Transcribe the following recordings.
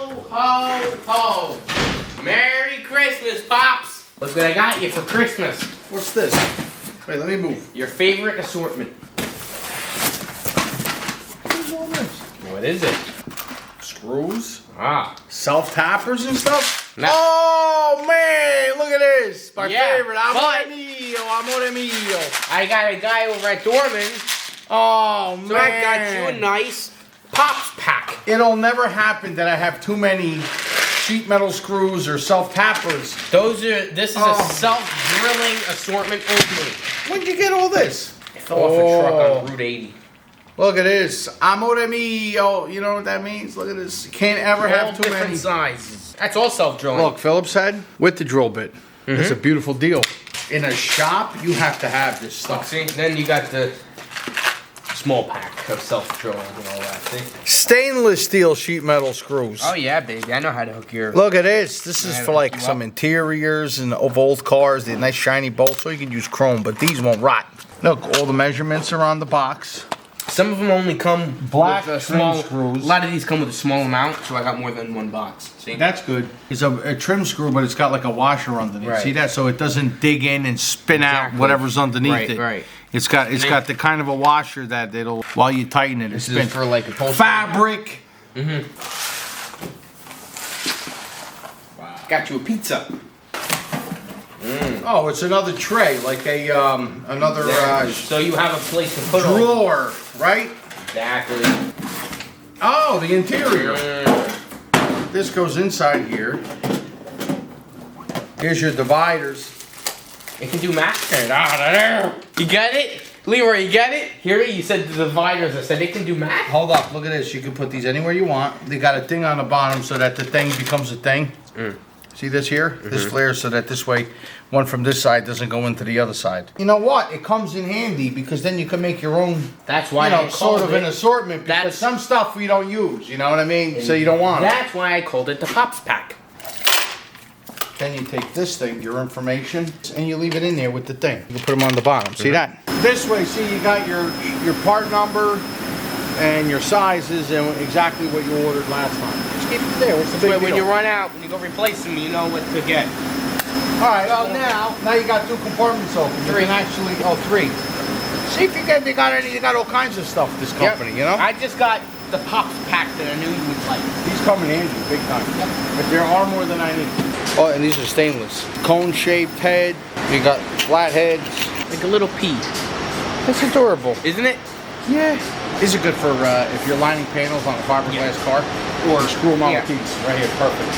Ho, ho, ho. Merry Christmas, Pops. Look what I got you for Christmas. What's this? Wait, let me move. Your favorite assortment. What's all this? What is it? Screws? Ah. Self-tappers and stuff? No. Oh, man, look at this. My Yeah, favorite. Amore mio. I got a guy over at Dorman. Oh, man. So I got you a nice Pops pack. It'll never happen that I have too many sheet metal screws or self-tappers. This is a self-drilling assortment only. When'd you get all this? I fell off a truck on Route 80. Look at this. Amore mio. You know what that means? Look at this. You can't ever have too many. Sizes. That's all self-drilling. Look, Phillips head with the drill bit. It's a beautiful deal. In a shop, you have to have this stuff. See, then you got the small pack of self-drilling and all that. See? Stainless steel sheet metal screws. Oh yeah, baby. I know how to hook your. Look at this. This is Yeah, for like hook you some up. interiors and of old cars. The nice shiny bolts, or you can use chrome, but these won't rot. Look, all the measurements are on the box. Some of them only come Black with a trim small screws. A lot of these come with a small amount, so I got more than one box. See? That's good. It's a trim screw, but it's got like a washer underneath. Right. See that? So it doesn't dig in and spin out Exactly. whatever's underneath Right, it. right. It's got the kind of a washer that it'll while you tighten it, it This spins. is for like upholstery. Fabric. Got you a pizza. Oh, it's another tray, like a another So you have a place to put all. drawer, right? Exactly. Oh, the interior. This goes inside here. Here's your dividers. It can do math. You get it? Leroy, you get it? Hear it? You said the dividers. I said it can do math. Hold up, look at this. You can put these anywhere you want. They got a thing on the bottom so that the thing becomes a thing. See this here? This flares so that this way, one from this side doesn't go into the other side. You know what? It comes in handy because then you can make your own, That's why you know, I sort called of it. an assortment. Because That's- some stuff we don't use, you know what I mean? So you don't want it. That's why I called it the Pops pack. Then you take this thing, your information, and you leave it in there with the thing. You can put them on the bottom. See that? This way, see, you got your part number and your sizes and exactly what you ordered last time. Just keep it there. What's the big But deal? when you run out, when you go replace them, you know what to get. All right. Well, now you got 2 compartments open. You can actually, 3. See if you get. They got all kinds of stuff. This company, you know. I just got the Pops pack that I knew you would like. These come in handy, big time. But there are more than I need. Oh, and these are stainless. Cone-shaped head. You got flat heads. Like a little pea. It's adorable. Isn't it? Yeah. These are good for if you're lining panels on a fiberglass car or screw them on with these. Right here, perfect.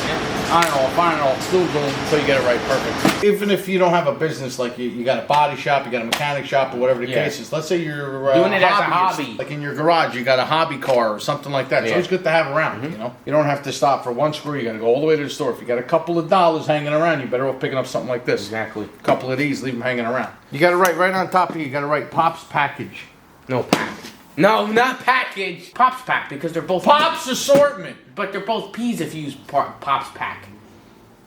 I don't know, fine, I'll still do them until you get it right, perfect. Even if you don't have a business, like you got a body shop, you got a mechanic shop, or whatever the case is. Let's say you're doing it as a hobbyist. hobby. Like in your garage, you got a hobby car or something like that. It's always good to have around, you know? You don't have to stop for one screw, you gotta go all the way to the store. If you got a couple of dollars hanging around, you better off picking up something like this. Exactly. A couple of these, leave them hanging around. You gotta write right on top of you gotta write Pops Package. No pack. No, not package. Pops pack because they're both Pops Assortment. but they're both peas if you use Pops pack.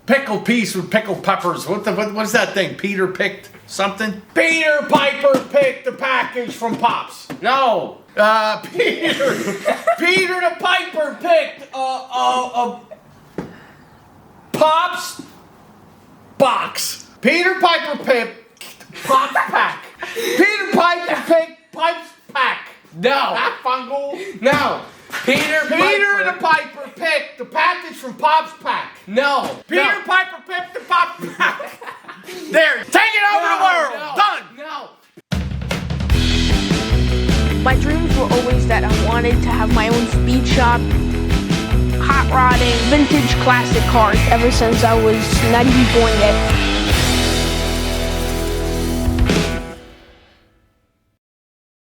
Pickled peas with pickled peppers. What is that thing? Peter picked something? Peter Piper picked the package from Pops. No. Peter the Piper picked Pops box. Peter Piper picked Pops pack. Peter Piper picked Pipes pack. No. Not fungal. No. Peter the Piper picked the package from Pops pack. No. Peter Piper picked the Pops pack. There, take it over the world. No. Done. No. My dreams were always that I wanted to have my own speed shop, hot rodding, vintage classic cars ever since I was not even born yet.